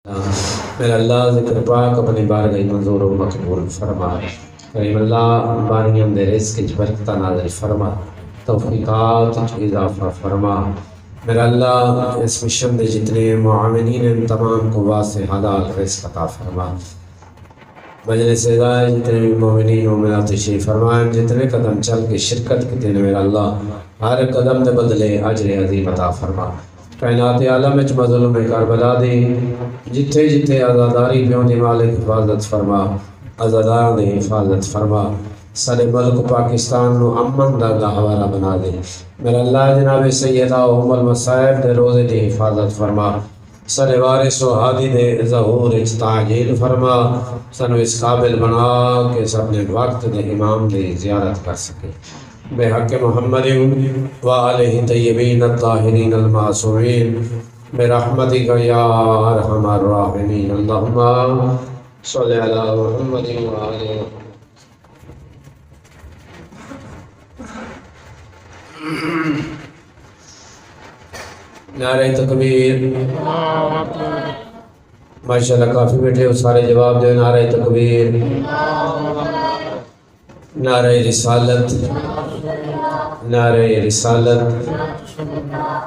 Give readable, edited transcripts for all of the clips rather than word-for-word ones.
میرا اللہ ذکر پاک اپنی بارگاہ منظور و مقبول فرما۔ کریم اللہ بانیاں دے رزق وچ برکت نازل فرما، توفیقات وچ اضافہ فرما۔ میرا اللہ اس مشن دے جتنے معاونین ہیں تمام کو واسع حلال رزق عطا فرما۔ مجلس ادائے جتنے بھی مومنین مومنات تشریف فرمائیں، جتنے قدم چل کے شرکت کی دین میرا اللہ ہر قدم دے بدلے اجر عظیم عطا فرما۔ کائنات عالم وچ مظلوم کربلا دی جتھے جتھے آزاداری پیوں دی مالک حفاظت فرما، آزاداراں دی حفاظت فرما۔ سارے ملک پاکستان نو امن دا گہوارہ بنا دے میرا اللہ۔ جناب سیدہ ام المصائب دے روزے دی حفاظت فرما، سارے وارث و ہادی دے ظہور اچ تعجیل فرما۔ سنو اس قابل بنا کہ سب نے وقت دے امام دی زیارت کر سکے بے حق محمد و آلہ طیبین الطاہرین المعصومین برحمتک یا ارحم الراحمین۔ اللہم صلی علی محمد و آلہ نعرہ تکبیر۔ ماشاءاللہ کافی بیٹھے ہو، سارے جواب دے۔ نعرہ تکبیر، نعرہ رسالت، نعرہ رسالت،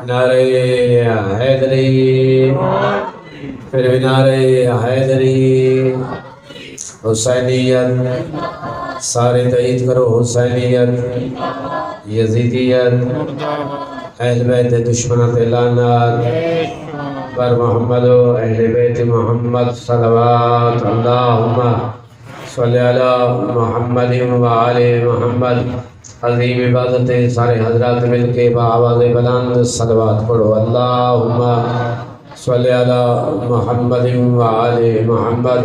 نعرہ حیدری، پھر بھی نعرہ حیدری، حسینیت، سارے تعید کرو، حسینیت، یزیدیت، اہل بیت دشمنات لعنت پر محمد و اہل بیت محمد صلوات۔ اللہم صلی علی محمد و آل محمد۔ عظیم عبادت سارے حضرات مل کے بآواز بلند صلوات پڑھو۔ اللہم صلی علی محمد و آل محمد۔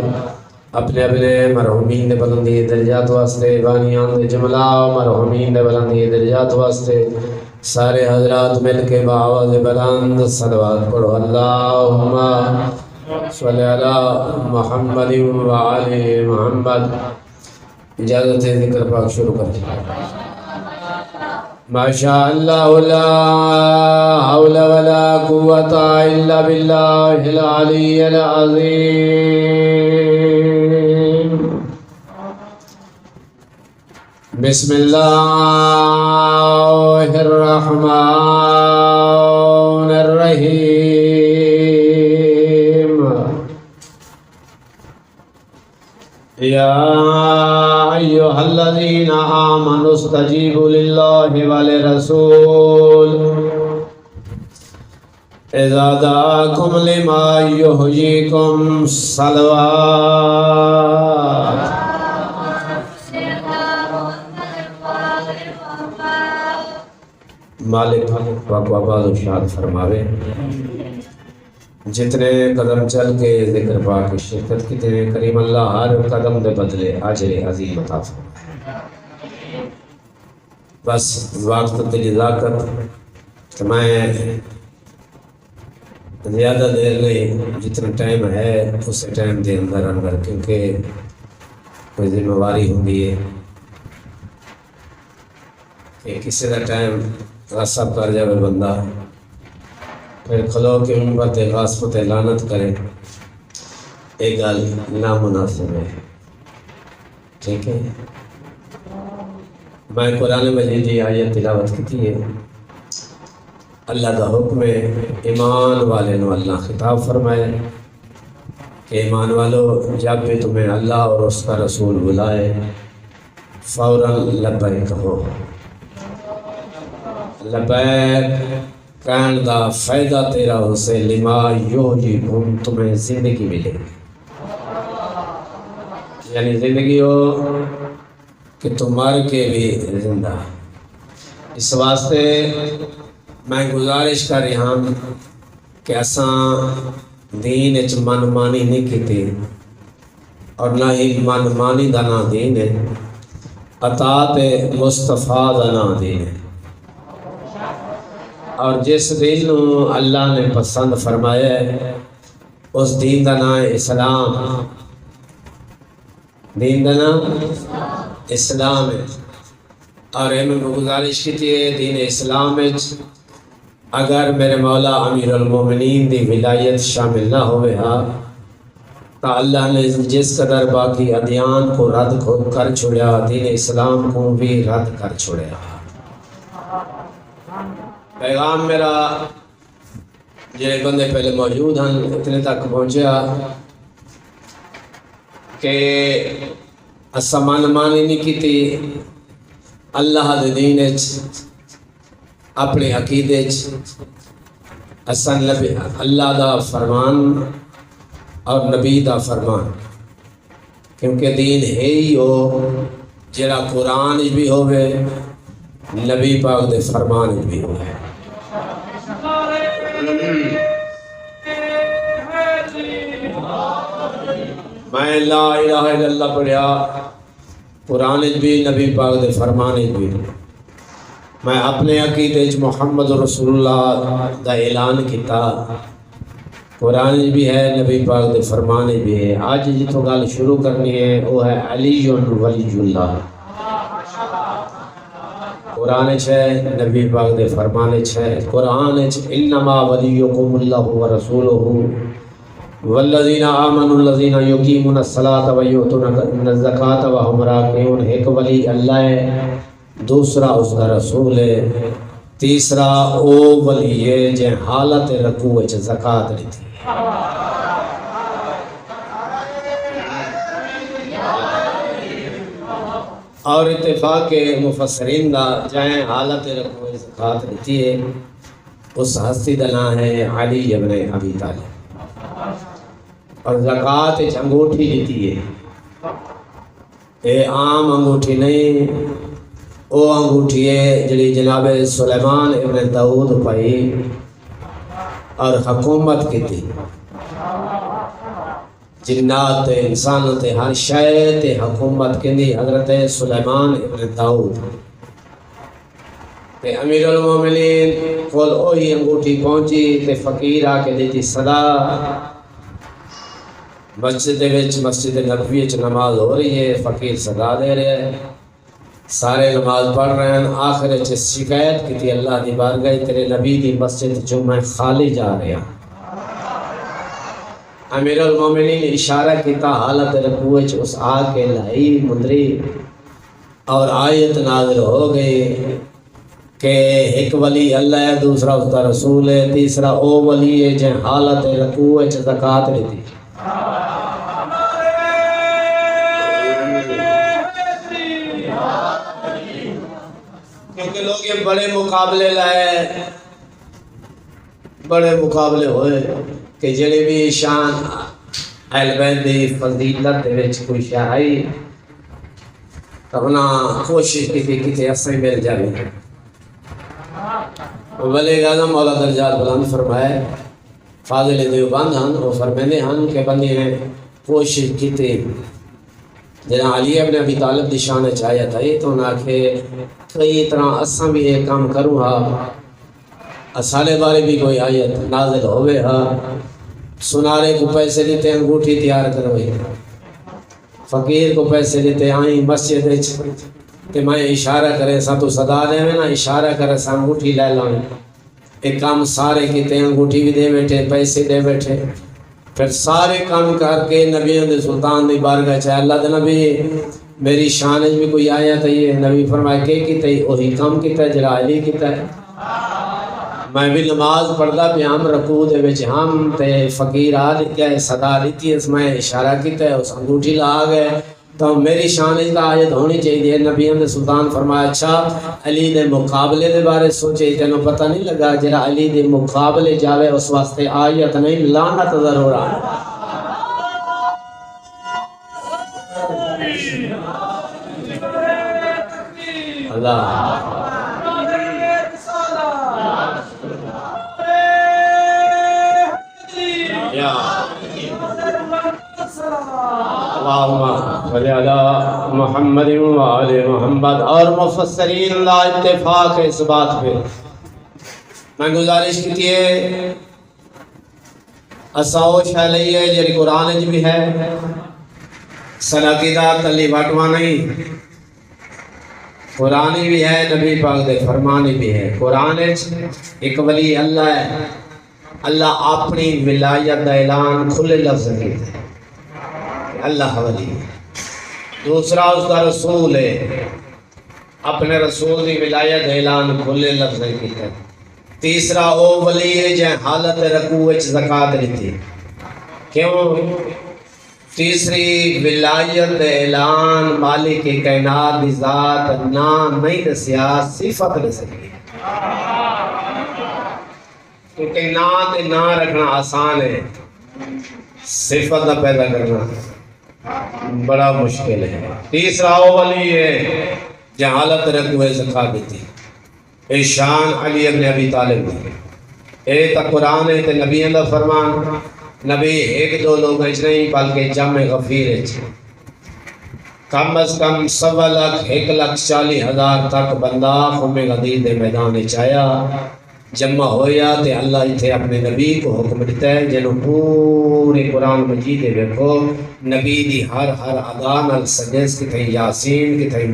اپنے اپنے مرحومین دے بلندی درجات واسطے، بانیان دے جملہ مرحومین دے بلندی درجات واسطے سارے حضرات مل کے بآواز بلند صلوات پڑھو۔ اللہم صلی علی محمد و آل محمد۔ اجازت ہے ذکر پاک شروع کریں۔ ماشاء اللہ لا حول ولا قوة الا باللہ العلی العظیم۔ بسم اللہ الرحمن الرحیم۔ یا ایھا الذین آمنوا استجیبوا للہ وللرسول اذا دعاکم لما یحییکم۔ صلوات۔ مالک پاک آباد و شاد فرماوے، جتنے قدم چل کے ذکر پاک شرکت کی تیرے کریم اللہ ہر قدم دے بدلے اجر عظیم عطا فرمائے۔ بس وقت تیری ذاکت کہ میں زیادہ دیر نہیں، جتنا ٹائم ہے اس ٹائم دے اندر کیونکہ کوئی ذمہ واری ہوندی ہے کہ کسی کا ٹائم غصب کر جائے بندہ، پھر کھلو کے منبر تے غاصب تے لعنت کرے، ایک گل نامناسب ہے۔ ٹھیک ہے، میں قرآن مجید کی آیت تلاوت کی ہے۔ اللہ کا حکم ہے، ایمان والے نو اللہ خطاب فرمائے کہ ایمان والو جب بھی تمہیں اللہ اور اس کا رسول بلائے فوراً لبیک کہو۔ لبیک کہن دا فائدہ تیرا اسے لما یحییکم، تمہیں زندگی ملے، یعنی زندگی ہو کہ تم مر کے بھی زندہ۔ اس واسطے میں گزارش کر رہا ہوں کہ اساں دین اچ من مانی نہیں کیتی اور نہ ہی من مانی دا نا دین ہے، اطاعت مصطفیٰ دا نا دین ہے۔ اور جس دین نو اللہ نے پسند فرمایا ہے اس دین دا نام ہے اسلام۔ دین دا نام اسلام ہے، اور میں گزارش کی تھی دین اسلام اگر میرے مولا امیر المومنین دی ولایت شامل نہ ہوئے ہاں تا اللہ نے جس قدر باقی ادیان کو رد کر چھوڑیا، دین اسلام کو بھی رد کر چھوڑیا۔ پیغام میرا جڑے بندے پہلے موجود ہیں اتنے تک پہنچیا کہ اسا من مانی نہیں کیتی اللہ دے دین اپنے عقیدے اسا اللہ دا فرمان اور نبی دا فرمان، کیونکہ دین ہے ہی ہو جڑا قرآن بھی ہوئے نبی پاک دے فرمان بھی ہوئے۔ میں لا الہ الا اللہ پڑھیا قرآن بھی نبی پاک دے فرمان بھی، میں اپنے عقیدے محمد رسول اللہ دا اعلان کیتا، قرآن بھی ہے نبی پاک دے فرمان بھی ہے۔ آج جتوں گل شروع کرنی ہے وہ ہے علی ولی اللہ، قرآن ہے نبی پاک دے فرمان ہے۔ قرآن انما ولیکم اللہ ورسولہ والذین آمنوا الذین یقیمون الصلاۃ ویؤتون الزکاۃ وہم راکعون۔ ایک ولی اللہ ہے، دوسرا اس کا رسول ہے، تیسرا او ولی ہے جن حالت رکوع وچ زکات دیتی۔ اور اتفاق مفسرین دا جائیں حالت رکوع وچ زکات دیتی ہے، اس ہستی دا نام ہے علی ابن ابی طالب۔ اور زکات انگوٹھی دیتی ہے، اے عام انگوٹھی نہیں، او انگوٹھی ہے جڑی جناب سلیمان ابن داؤد پائی اور حکومت کی تھی، جنات تے انسان تے ہر شے تے حکومت کی حضرت سلیمان ابن داؤد تے امیر المومنین کول اوہی انگوٹھی پہنچی تے فقیر آ کے دیتی صدا۔ مسجد نبوی وچ نماز ہو رہی ہے، فقیر صدا دے رہے ہیں، سارے نماز پڑھ رہے ہیں، آخر وچ شکایت کی تھی اللہ دی بارگاہ تیرے نبی دی مسجد جمعہ خالی جا رہے ہیں۔ امیر المومنین نے اشارہ کیتا حالت رکوع وچ اس آ کے لائی مندری اور آیت نازل ہو گئی کہ ایک ولی اللہ ہے، دوسرا اس کا رسول ہے، تیسرا او ولی ہے جن حالت رکوع وچ زکات دیتی۔ کیونکہ لوگ یہ بڑے مقابلے لائے، بڑے مقابلے ہوئے کہ جڑے بھی شان اہل بیت دی فضیلت دے وچ کوئی شے آئی تو انہاں کوشش کی کہ اسیں مل جائے۔ ولی اعظم مولا درجات بلند فرمائے فاضل دیوبند ہن، وہ فرمیندے ہن کہ بندے نے کوشش کی تھی جنہاں علی ابن ابی طالب دی شان چاہیا تھا تو انہاں کہ کئی طرح اساں بھی ایک کام کروں ہا، اسالے بارے بھی کوئی آیت نازل ہوئے ہا، سنارے کو پیسے دیتے انگوٹھی تیار کروئی، فقیر کو پیسے دیتے آئیں مسجد تے میں اشارہ کرے سا تو صدا دے میں نا اشارہ کرے سا انگوٹھی لے لائیں، ایک کام سارے کیتے انگوٹھی بھی دے بیٹھے پیسے دے بیٹھے، پھر سارے کام کر کے نبی دے سلطان دی بارگاہ چاہے اللہ دے نبی میری شان بھی کوئی آیا تھا، یہ نبی فرمائے کہ کیتا ہے وہی کام کیتا ہے جڑا علی کیتا ہے۔ میں بھی نماز پڑھدا پہ ہم رکوع دے وچ ہم تے فقیر آ لکھیا ہے صدا لیتی ہے، میں اشارہ کیتا ہے اس انگوٹھی لا گئے تو میری شان کا آیت ہونی چاہیے۔ نبی دے سلطان فرمایا اچھا علی دے مقابلے دے بارے سوچے تینوں پتہ نہیں لگا جڑا علی دے مقابلے جاوے اس واسطے آیت نہیں لعنت ضرور آئے۔ اللہ اللہم صلی علی محمد وآل محمد۔ اور مفسرین لا اتفاق ہے اس بات پہ، میں گزارش کی ہے اساو شاہ لئی ہے جری قرآن بھی ہے سلاقیدہ تلی واٹوا نہیں، قرآن بھی ہے نبی پاک دے فرمانی بھی ہے۔ قرآن ایک ولی اللہ ہے، اللہ اپنی ولایت دا اعلان کھلے لفظ کیتا ہے، اللہ ولی ہے۔ دوسرا اس کا رسول ہے، اپنے رسول کی ولایت اعلان کھلے لفظ کیتا ہے۔ تیسرا او ولی ہے جن حالت رکوع وچ زکات دیتی، کیوں؟ تیسری ولایت اعلان مالک کائنات دی ذات نام نہیں دسیا، صفت دسی، کیونکہ نام رکھنا آسان ہے، صفت نہ پیدا کرنا بڑا مشکل ہے۔ تیسرا وہ ولی ہے جہالت رکوع زکات دیتی، اے شان علی ابن ابی طالب دی، اے تا قرآن ہے تے نبی اللہ فرمان، نبی ایک دو لوگ نہیں بلکہ جمع غفیر ہے، کم از کم 1,40,000 تک بندہ خم غدیر دے میدان چایا جمع ہویا تے اللہ اتھے اپنے نبی کو حکم دیتا ہے جنہوں پورے قرآن مجید دیکھو نبی دی ہر ادا نال سجس کتھیں یاسین، کتھیں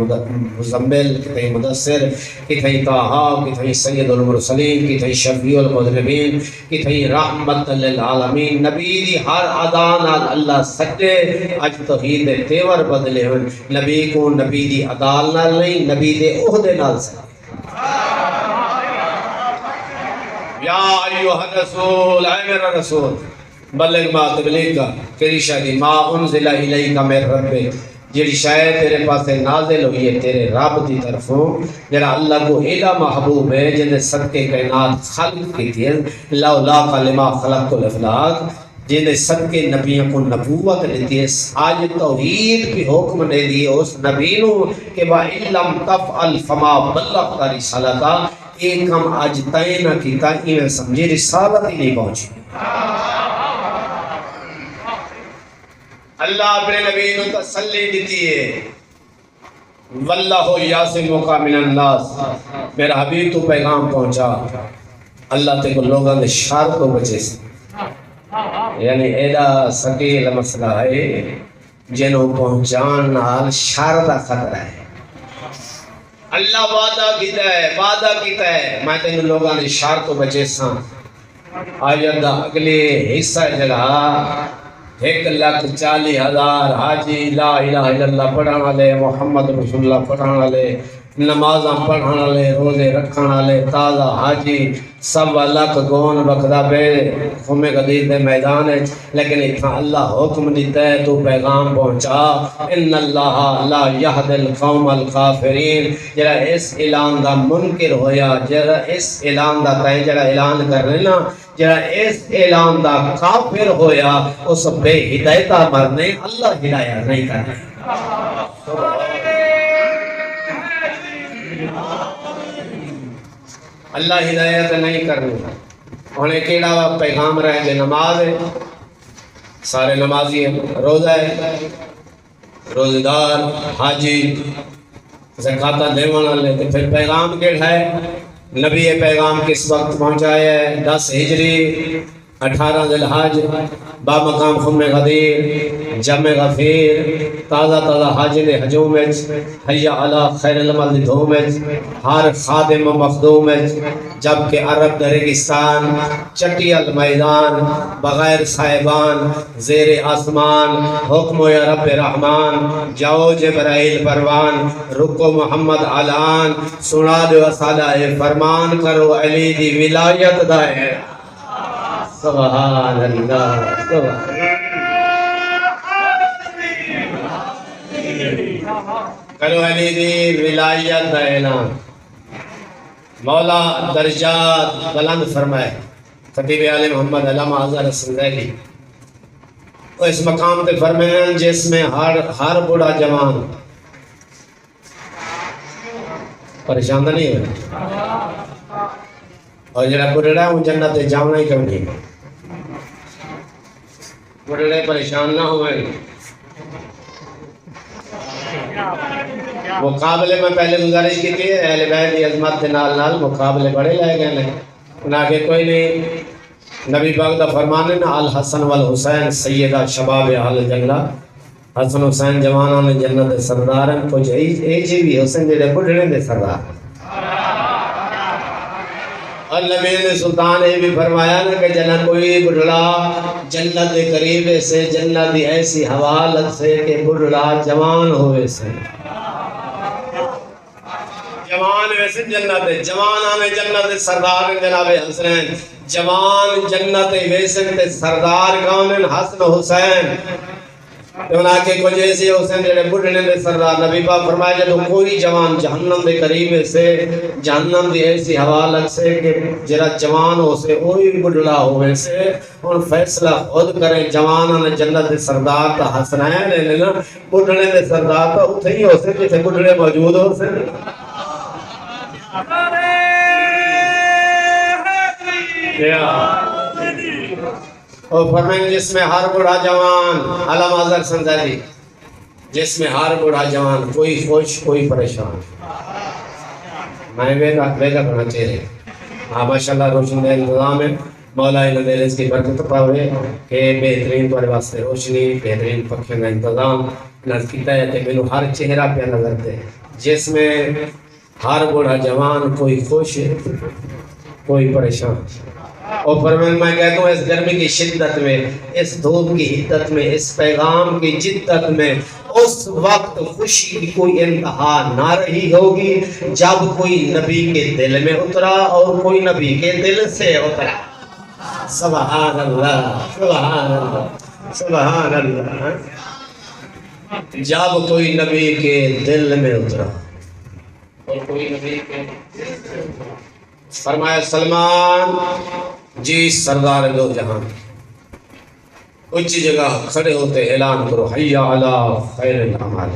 مزمل، کتھیں مدثر، کتھیں طٰہٰ، کتھیں سید المرسلین، کتھیں شفیع المذنبین، کتھیں رحمت للعالمین، نبی دی ہر ادا نال اللہ سجے۔ اج توحید دے تیور بدلے ہوئے، نبی کو نبی دی ادا نال نہیں، نبی دے عہدے نال سجے۔ یا ایوہ الرسول، اے میرا رسول، بلغ ما تبلیغ کا تیری شاہدی ما انزل الیکا من ربک، جیڑی شاید تیرے پاس نازل ہوئی ہے تیرے رب دی طرفوں، جیڑا اللہ کو ایڈا محبوب ہے جنہیں صدقے کائنات خلق کی تھی، لولا کلمہ خلقت الافلاق، جنہیں صدقے نبیوں کو نبوت دیتی ہے، آج توحید کی حکم دے دی اس نبی نو کہ وَإِن لَمْ تَفْعَلْ فَمَا بَلَّغْتَ رِسَالَتَهُ، ایک کم آج تائیں نہ کیتا ایویں سمجھے رسالت ہی نہیں پہنچی۔ اللہ اپنے نبی نو تسلی دیتی ہے، واللہ یعصمک من الناس، میرا حبیب تو پیغام پہنچا اللہ تے کو لوگاں دے شر تو بچے سے، یعنی ایڈا سکیل مسئلہ ہے جنہوں پہنچان نال شر دا خطرہ ہے۔ اللہ وعدہ کیتا ہے میں تینوں لوگاں دے شر تو بچے ساں۔ آیت دا اگلے حصہ جڑا 1,40,000 حاجی لا الہ الا اللہ پڑھن والے، محمد رسول اللہ پڑھن والے، نمازاں پڑھن والے، روزے رکھن والے، تازہ حاجی سب لکھ گون بکدا بے خم غدیر دے میدان ہے، لیکن اتنا اللہ حکم دیتا ہے تو پیغام پہنچا، ان اللہ لا یہد القوم الکافرین، جڑا اس اعلان دا منکر ہویا، جڑا اس اعلان دا تائیں جڑا اعلان کر رہے نا، جڑا اس اعلان دا کافر ہویا اس بے ہدایتہ مرنے اللہ ہدایت نہیں کرنے۔ اللہ ہدایت نہیں کرنی، انہیں کیڑا پیغام رہے کہ نماز ہے، سارے نمازی ہیں، روزہ ہے، روزدار، حاجی، زکاتہ دیوان والے، تو پھر پیغام کیڑا ہے؟ نبی پیغام کس وقت پہنچایا ہے؟ 10 ہجری 18 ذی الحج، با مقام خم غدیر، جمع غفیر، تازہ حاجی دے ہجوم وچ، حیا علی خیر العمل دی دھوم وچ، ہر خادم و مخدوم وچ، جبکہ عرب دا ریگستان، چٹی المیدان، بغیر صاحبان، زیر آسمان، حکم یا رب رحمان، جاؤ جبرائیل پروان، رکو محمد علان، سنا دو صالح فرمان، کرو علی دی ولایت دائر۔ سبحان اللہ، سبحان کرو علی دی ولایت دا اعلان۔ مولا درجات بلند فرمائے، خطیب عالم محمد علامہ اظہر السندیلی وہ اس مقام تے فرمائیں جس میں ہر بڑا جوان پریشان نہیں ہے، اور جڑا بڑھڑا ہوں جنت جانا ہی کم نہیں، بڑھڑے پریشان نہ ہوئے۔ مقابلے میں پہلے گزارش کی تھی، اہل بیت کی عظمت کے نال مقابلے بڑے لائے گئے ہیں، نہ کہ کوئی نہیں۔ نبی پاک دا فرمان ہے نا، الحسن والحسین سیدہ شباب اہل جنگلہ، حسن حسین جوانوں نے جنت دے سردار ہیں، کچھ ایجی بھی حسین جڑے بڑھڑے دے سردار ہیں۔ اور نبی نے سلطان یہ بھی فرمایا نا کہ جنا کوئی بڑھڑا جنت دے قریب سے جنت دی ایسی حوالت سے کہ بڑھڑا جوان ہوئے سے جوان ویسے جنت ہے جوان آنے جنت سردار جناب حسین جوان جنت ویسے تے سردار کون ہیں حسن حسین انہاں کے کچھ ایسی حسین جڑے بڑھنے دے سردار نبی پاک فرمایا جب کوئی جوان جہنم دے قریب سے جہنم دی ایسی حوالت سے کہ جرا جوان ہو سے وہی بڑھڑا ہوئے سے ان فیصلہ خود کریں جوان نے جنت دے سردار تا حسنین ہے نا بڑھنے دے سردار تا اتھے ہی ہو سے جتھے بڑھڑے موجود ہو سے اور فرمائیں جس میں ہر بڑھا جوان علامہ اظہر سنزادی جس میں ہر بڑھا جوان کوئی خوش کوئی پریشان میں ویگا کرنا چاہیے ہاں ماشاءاللہ روشن دے انتظام ہے مولا انہیں اس کی برکت پاوے کہ بہترین تمہارے واسطے روشنی بہترین پکھیں کا انتظام نظر کیتا ہے کہ میں ہر چہرہ پہ نظر دے جس میں ہر بڑھا جوان کوئی خوش کوئی پریشان اور فرمان میں کہتا ہوں اس گرمی کی شدت میں اس دھوپ کی حدت میں اس پیغام کی جدت میں اس وقت خوشی کی کوئی انتہا نہ رہی ہوگی جب کوئی نبی کے دل میں اترا اور کوئی نبی کے دل سے اترا سبحان اللہ سبحان اللہ سبحان اللہ جب کوئی نبی کے دل میں اترا اور کوئی نبی کے فرمایا سلمان جی سردار دو جہان اونچی جگہ کھڑے ہوتے اعلان کرو حی علی خیر الاعمال